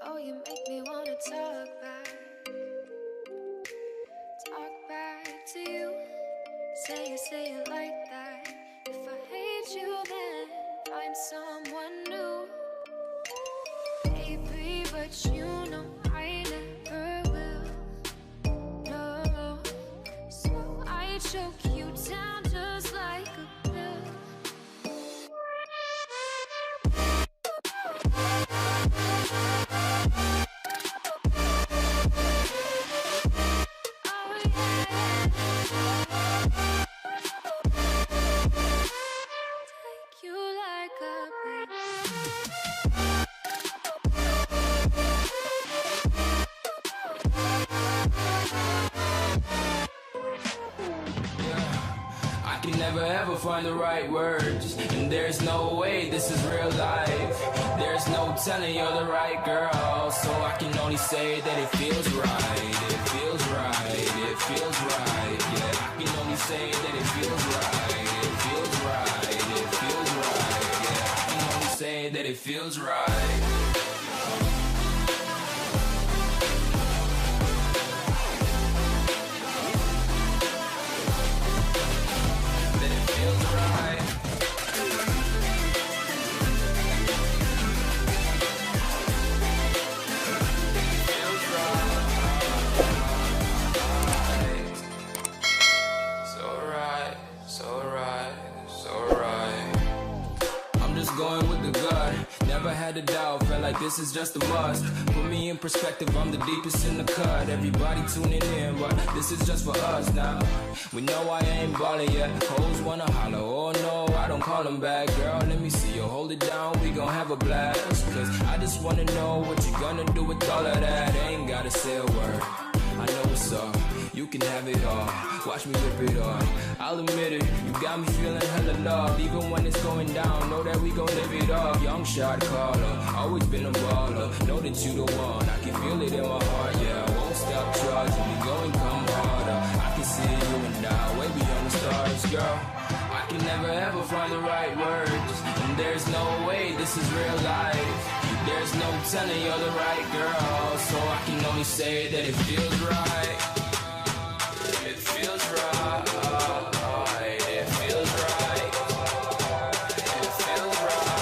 Oh, you make me wanna talk back to you. Say it like that. If I hate you, then find someone new. Baby, but you know I never will. No, so I choke you down just like a pill. Never ever find the right words, and there's no way this is real life. There's no telling you're the right girl, so I can only say that it feels right. It feels right, it feels right. Yeah, I can only say that it feels right. It feels right, it feels right. Yeah, I can only say that it feels right. Going with the gut, never had a doubt, felt like this is just a must. Put me in perspective, I'm the deepest in the cut. Everybody tuning in, but this is just for us now. We know I ain't ballin' yet, hoes wanna holler, oh no, I don't call them back. Girl, let me see you hold it down, we gon' have a blast. Cause I just wanna know what you gonna do with all of that. Ain't gotta say a word, I know what's up. You can have it all, watch me rip it off. I'll admit it, you got me feeling hella loved. Even when it's going down, know that we gon' live it up. Young shot caller, always been a baller. Know that you the one, I can feel it in my heart. Yeah, I won't stop charging, we going come harder. I can see you and I, way beyond the stars, girl. I can never ever find the right words, and there's no way this is real life. There's no telling you're the right girl, so I can only say that it feels right. It feels right. It feels right. It feels right.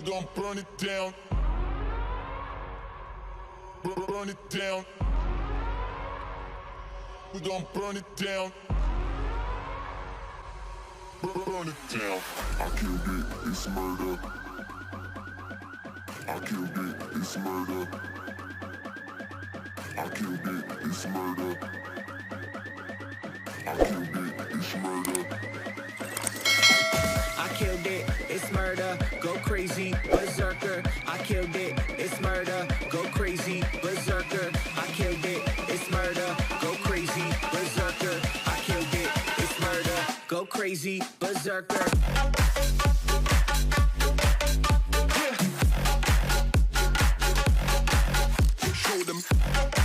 We gon' burn it down. Burn it down. We gon' burn it down. Burn it down. I killed it, it's murder. I killed it, it's murder. I killed it, it's murder. I killed it, it's murder. I killed it, it's murder, go crazy, berserker. I killed it, it's murder, go crazy, berserker. I killed it, it's murder, go crazy, berserker. I killed it, it's murder, go crazy, berserker. Show them.